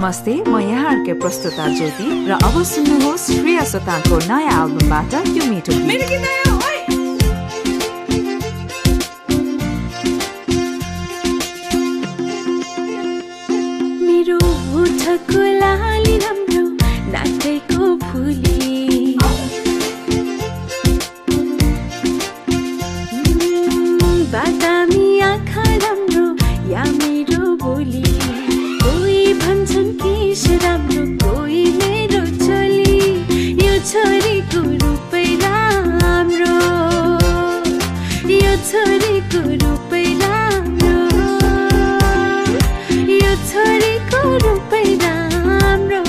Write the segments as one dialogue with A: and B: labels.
A: नमस्ते, म यहाँहरुकै प्रस्तुता ज्योति र अब सुन्नुहोस् श्रेया सोताङको नयाँ एल्बमबाट यो मिठो गीत।
B: मेरो ओठको लाली राम्रो नाटेको फुली बादामी आँखा राम्रो या मेरो बोली कोही भन्छन् केश राम्रो कोही मेरो चोली यो छोरीको रूपै राम्रो यो छोरीको रूपै राम्रो यो छोरीको रूपै राम्रो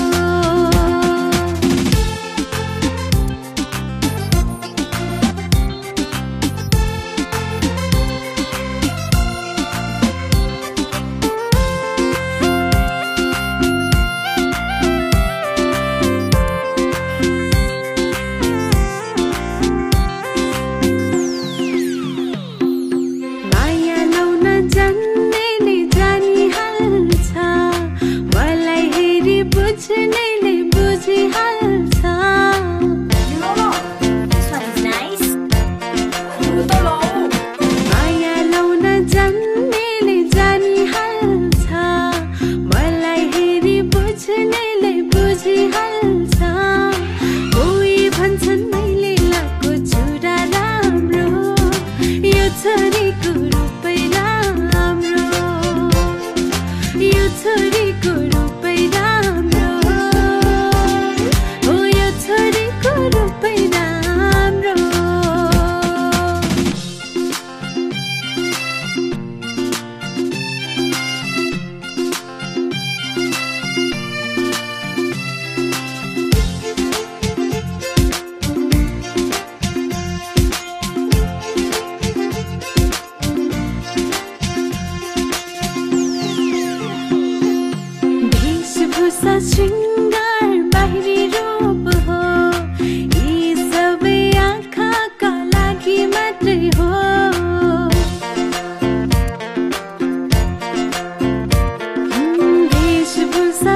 B: श्रृंगार बाहिरी रूप हो यी सबै आँखाका लागि मात्रै हो वेशभूषा